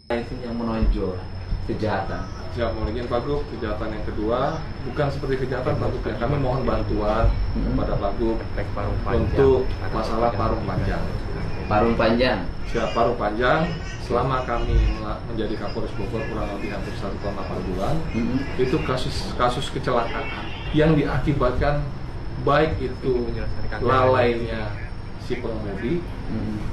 Itu yang menonjol kejahatan. Siap, mohon izin Pak Gub, kejahatan yang kedua bukan seperti kejahatan Pak Gub ya. Kami mohon bantuan kepada Pak Gub untuk masalah parung panjang. Parung panjang. Siap, parung panjang selama kami menjadi Kapolres Bogor kurang lebih hampir 1 tahun 8 bulan, itu kasus kecelakaan yang diakibatkan baik itu lalainya si pengemudi,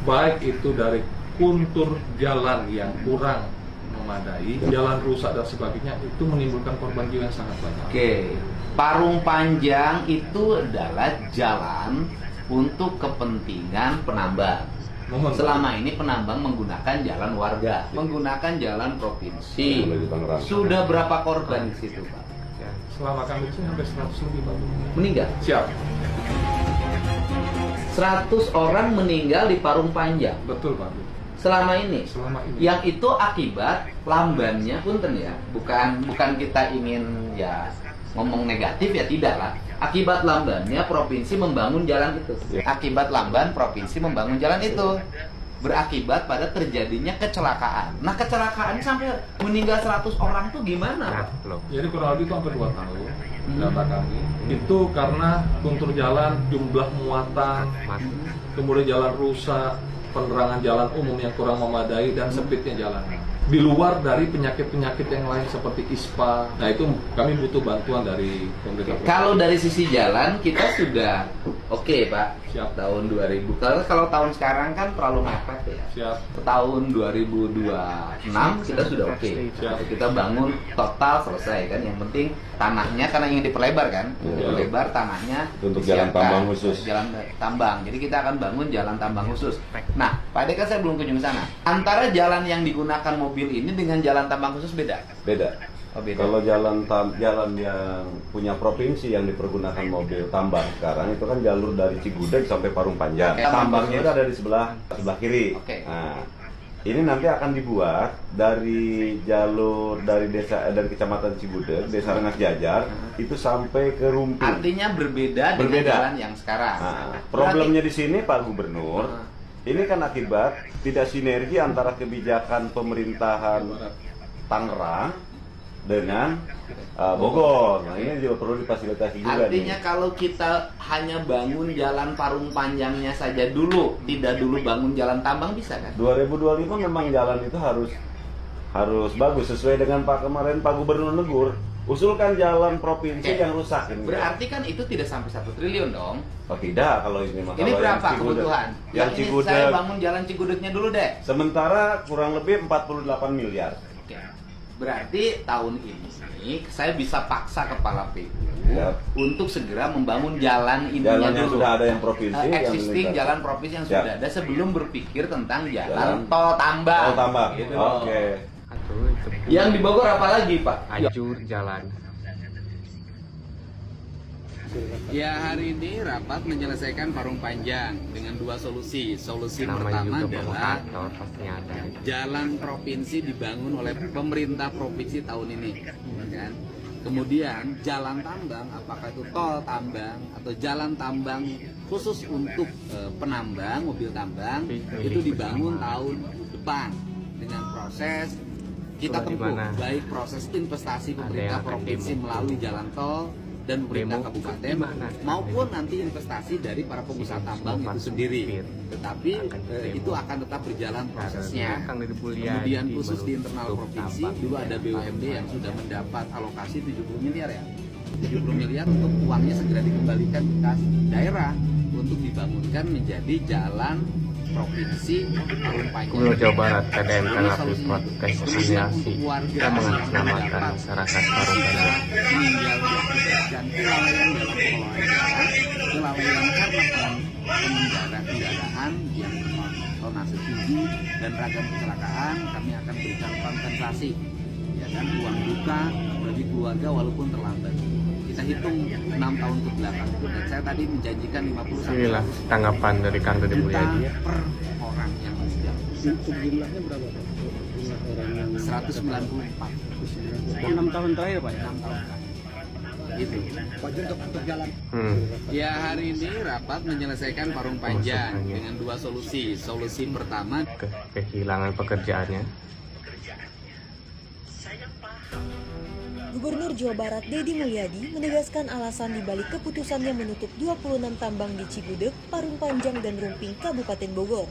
baik itu dari kontur jalan yang kurang memadai, jalan rusak dan sebagainya, itu menimbulkan korban jiwa yang sangat banyak. Oke, parung panjang itu adalah jalan untuk kepentingan penambang. Selama ini penambang menggunakan jalan warga, menggunakan jalan provinsi. Sudah berapa korban di situ, Pak? Selama kami itu hampir 100 lebih, Pak. Meninggal? Siap. 100 orang meninggal di parung panjang. Betul, Pak. Selama ini. Selama ini. Yang itu akibat lambannya, punten ya. Bukan kita ingin ya ngomong negatif ya, tidak lah. Akibat lambannya provinsi membangun jalan itu. Akibat lamban provinsi membangun jalan itu berakibat pada terjadinya kecelakaan. Nah, kecelakaan sampai meninggal 100 orang tuh gimana? Jadi kurang lebih itu hampir 2 tahun data kami. Itu karena kontur jalan, jumlah muatan, kemudian jalan rusak, penerangan jalan umum yang kurang memadai, dan sempitnya jalan. Di luar dari penyakit-penyakit yang lain seperti ISPA. Nah, itu kami butuh bantuan dari pemerintah. Kalau dari sisi jalan kita sudah oke, Pak. Siap. Tahun 2000. Kalau tahun sekarang kan terlalu mepet ya. Siap. Tahun 2026 kita sudah oke. Siap. Kita bangun total selesai kan. Yang penting tanahnya karena ingin diperlebar kan. Diperlebar tanahnya untuk jalan disiapkan. tambang khusus. Jalan tambang. Jadi kita akan bangun jalan tambang khusus. Nah, Pak Ade kan saya belum kunjung sana. Antara jalan yang digunakan mobil ini dengan jalan tambang khusus beda? Beda. Oh, beda. Kalau jalan yang punya provinsi yang dipergunakan mobil tambang sekarang itu kan jalur dari Cigudeg sampai Parung Panjang. Tambangnya itu ada di sebelah kiri. Nah, ini nanti akan dibuat dari jalur dari dari kecamatan Cigudeg, Desa Rengas Jajar itu sampai ke Rumpin. Artinya berbeda dengan jalan yang sekarang. Nah, problemnya di sini Pak Gubernur. Ini kan akibat tidak sinergi antara kebijakan pemerintahan Tangerang dengan Bogor. Nah, ini juga perlu difasilitasi juga. Artinya kalau kita hanya bangun jalan parung panjangnya saja dulu, tidak dulu bangun jalan tambang, bisa kan? 2025 memang jalan itu harus bagus sesuai dengan kemarin Pak Gubernur negur. Usulkan jalan provinsi yang rusak ini. Berarti kan itu tidak sampai 1 triliun dong? Oh tidak, kalau ini masalah. Ini berapa kebutuhan? Yang ini Cigudeg, saya bangun jalan Cigudegnya dulu deh. Sementara kurang lebih 48 miliar. Oke. Berarti tahun ini saya bisa paksa kepala PU untuk segera membangun jalan ininya yang dulu. Sudah ada yang provinsi, existing jalan provinsi yang sudah ada sebelum berpikir tentang jalan tol tambang. Tol tambang. Gitu. Oke. Yang di Bogor apa lagi, Pak? Hancur jalan. Ya, hari ini rapat menyelesaikan parung panjang dengan 2 solusi. Solusi pertama adalah jalan provinsi dibangun oleh pemerintah provinsi tahun ini, kan? Kemudian jalan tambang, apakah itu tol tambang atau jalan tambang khusus untuk penambang, mobil tambang, itu dibangun tahun depan dengan proses kita tempuh, baik proses investasi pemerintah provinsi melalui jalan tol dan pemerintah kabupaten maupun nanti investasi dari para pengusaha tambang itu sendiri. Tetapi itu akan tetap berjalan prosesnya. Kemudian khusus di internal provinsi dulu ada BUMD yang sudah mendapat alokasi 70 miliar ya. 70 miliar untuk uangnya segera dikembalikan ke kas daerah untuk dibangunkan menjadi jalan provinsi Parung Panjang. Gubernur Jawa Barat TDM Tanggapi protes asosiasi yang mengatasnamakan masyarakat Parung Panjang. Meninggal dan kelalaian dalam pengelolaan jalan, kelalaian karena pengendara kendaraan yang tonase tinggi dan ragam kecelakaan, kami akan berikan kompensasi, ya kan, uang duka bagi keluarga walaupun terlambat. Kita hitung 6 tahun ke belakang dan saya tadi menjanjikan 50 sampai Inilah tanggapan dari Kang Deddy Mulyadi per orang yang meninggal. Untuk jumlahnya berapa, Pak? Jumlah orang yang 194. 6 tahun terakhir, Pak ya? 6 tahun terakhir. Itu. Untuk jalan. Ya, hari ini rapat menyelesaikan parung panjang dengan 2 solusi. Solusi pertama Kehilangan pekerjaannya. Gubernur Jawa Barat Deddy Mulyadi menegaskan alasan dibalik keputusannya menutup 26 tambang di Cigudeg, Parung Panjang, dan Rumping, Kabupaten Bogor.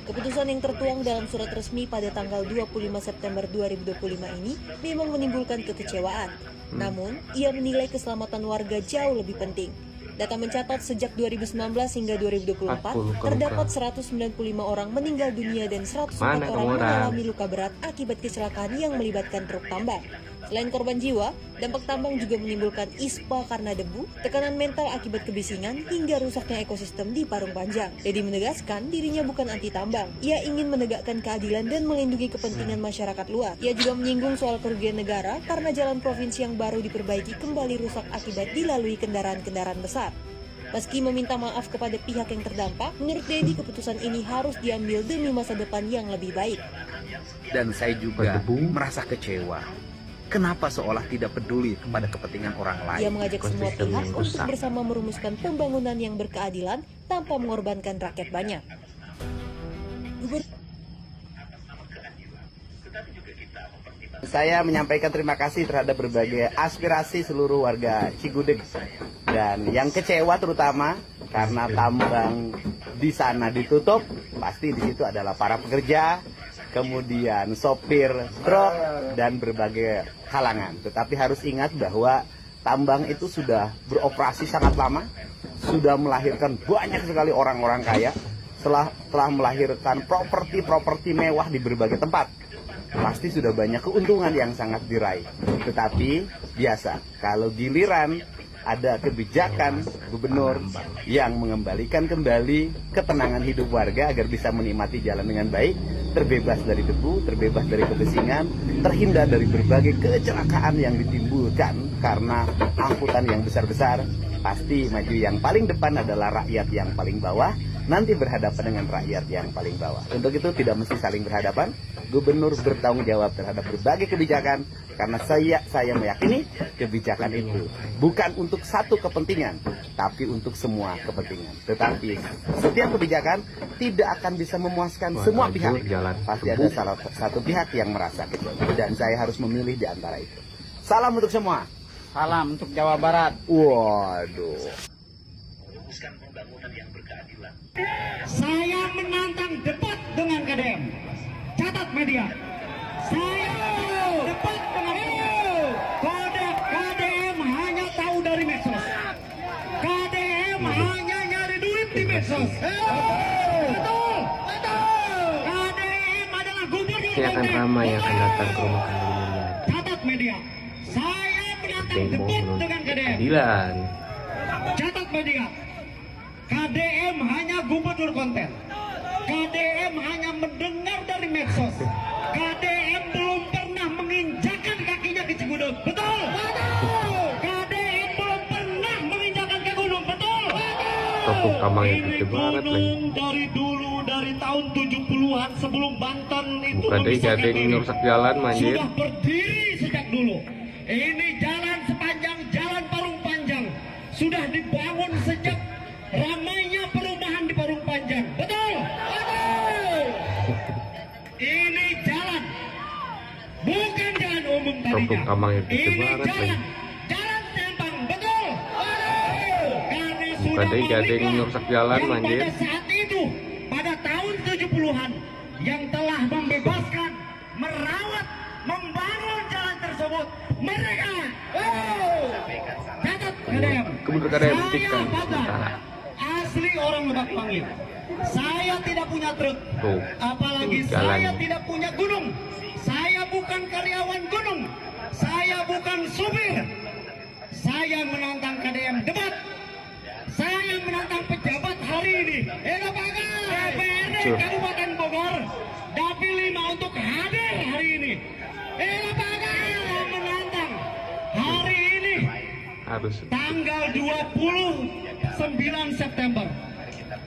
Keputusan yang tertuang dalam surat resmi pada tanggal 25 September 2025 ini memang menimbulkan kekecewaan. Namun, ia menilai keselamatan warga jauh lebih penting. Data mencatat sejak 2019 hingga 2024, terdapat 195 orang meninggal dunia dan 104 orang mengalami luka berat akibat kecelakaan yang melibatkan truk tambang. Selain korban jiwa, dampak tambang juga menimbulkan ispa karena debu, tekanan mental akibat kebisingan, hingga rusaknya ekosistem di Parung Panjang. Deddy menegaskan dirinya bukan anti tambang. Ia ingin menegakkan keadilan dan melindungi kepentingan masyarakat luas. Ia juga menyinggung soal kerugian negara karena jalan provinsi yang baru diperbaiki kembali rusak akibat dilalui kendaraan-kendaraan besar. Meski meminta maaf kepada pihak yang terdampak, menurut Deddy keputusan ini harus diambil demi masa depan yang lebih baik. Dan saya juga merasa kecewa. Kenapa seolah tidak peduli kepada kepentingan orang lain? Ia mengajak semua pihak untuk bersama merumuskan pembangunan yang berkeadilan tanpa mengorbankan rakyat banyak. Saya menyampaikan terima kasih terhadap berbagai aspirasi seluruh warga Cigudeg, dan yang kecewa terutama karena tambang di sana ditutup, pasti di situ adalah para pekerja, kemudian sopir truk dan berbagai kalangan. Tetapi harus ingat bahwa tambang itu sudah beroperasi sangat lama, sudah melahirkan banyak sekali orang-orang kaya, telah melahirkan properti mewah di berbagai tempat. Pasti sudah banyak keuntungan yang sangat diraih. Tetapi biasa, kalau giliran ada kebijakan gubernur yang mengembalikan kembali ketenangan hidup warga agar bisa menikmati jalan dengan baik, terbebas dari debu, terbebas dari kebisingan, terhindar dari berbagai kecelakaan yang ditimbulkan karena angkutan yang besar-besar, pasti maju yang paling depan adalah rakyat yang paling bawah, nanti berhadapan dengan rakyat yang paling bawah. Untuk itu tidak mesti saling berhadapan. Gubernur bertanggung jawab terhadap berbagai kebijakan karena saya meyakini kebijakan itu bukan untuk satu kepentingan, tapi untuk semua kepentingan. Tetapi setiap kebijakan tidak akan bisa memuaskan semua pihak. Pasti ada salah satu pihak yang merasa kecewa, dan saya harus memilih di antara itu. Salam untuk semua. Salam untuk Jawa Barat. Waduh. Saya menantang debat dengan KDM. Catat media. Saya debat dengan KDM hanya tahu dari medsos. KDM hanya nyari duit di medsos. Betul. KDM adalah gubernur. Pasti akan ramai yang akan datang ke rumah kandidat. Catat media. Saya menantang debat dengan KDM. Keadilan. Catat media. KDM hanya gubernur konten. KDM hanya mendengar dari medsos. KDM belum pernah menginjakan kakinya ke Cigudeg. Betul? Betul. KDM belum pernah menginjakan ke gunung. Betul? Topuk Kamang yang gede banget lagi. Dari dulu, dari tahun 70-an sebelum Banten itu bukan deh jadi ngerusak jalan manjir. Sudah berdiri sejak dulu. Ini jalan sepanjang jalan Parung Panjang sudah dibangun sejak ramainya perumahan di Parung Panjang. Betul? Betul. Ini jalan, bukan jalan umum tadinya. Ini jalan sempang. Betul? Betul. Karena sudah ngerusak jalan manjir. Pada saat itu, pada tahun 70-an yang telah membebaskan, merawat, membangun jalan tersebut, mereka. Catat KDM. Kemudian KDM buktikan sementara. Asli orang Lebak Wangi. Saya tidak punya truk, apalagi saya tidak punya gunung. Saya bukan karyawan gunung. Saya bukan supir. Saya menantang KDM debat. Saya menantang pejabat hari ini. DPRD Kabupaten Bogor, Dapil 5 untuk hadir hari ini. Menantang hari ini. Tanggal 29 September.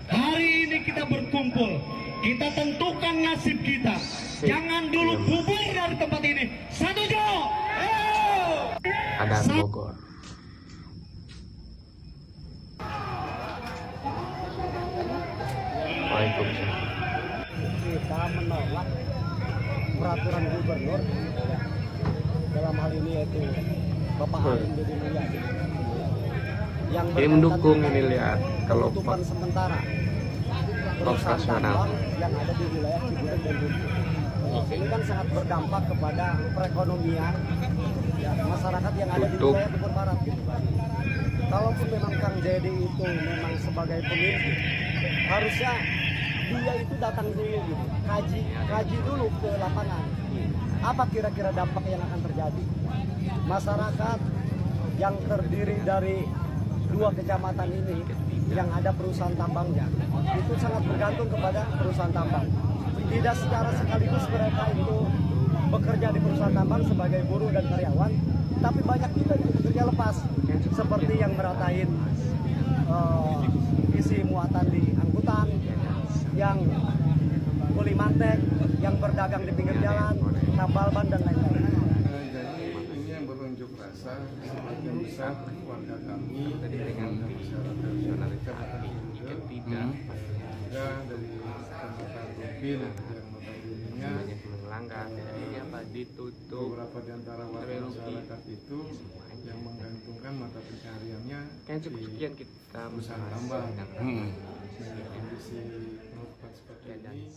Hari ini kita berkumpul. Kita tentukan nasib kita. Jangan dulu bubar dari tempat ini. Setuju? Ada Bogor. Waalaikumsalam. Kita menolak peraturan gubernur dalam hal ini yaitu Bapak Hakim Deddy Mulyadi yang Ini mendukung ini lihat kalau penutupan sementara perusahaan operasional tambang yang ada di wilayah Cigudeg dan Rumpin. Ini kan sangat berdampak kepada perekonomian ya, masyarakat yang ada di wilayah Bogor Barat gitu kan. Kalaupun memang Kang Deddy itu memang sebagai pemimpin, harusnya dia itu datang dulu gitu, kaji dulu ke lapangan. Apa kira-kira dampak yang akan terjadi? Masyarakat yang terdiri dari 2 kecamatan ini yang ada perusahaan tambangnya itu sangat bergantung kepada perusahaan tambang. Tidak secara sekaligus mereka itu bekerja di perusahaan tambang sebagai buruh dan karyawan, tapi banyak juga yang bekerja lepas seperti yang meratain isi muatan di angkutan, yang kuli mantek, yang berdagang di pinggir jalan, tambal ban dan lain-lain. Jadi ini yang berunjuk rasa sebagian besar warga kami dengan masyarakat tidak juga dari Kecamatan Rumpin yang notabene-nya ditutup beberapa di antara warga masyarakat itu yang menggantungkan mata pencahariannya kan cukup sekian kita usaha tambang. Kondisi seperti ini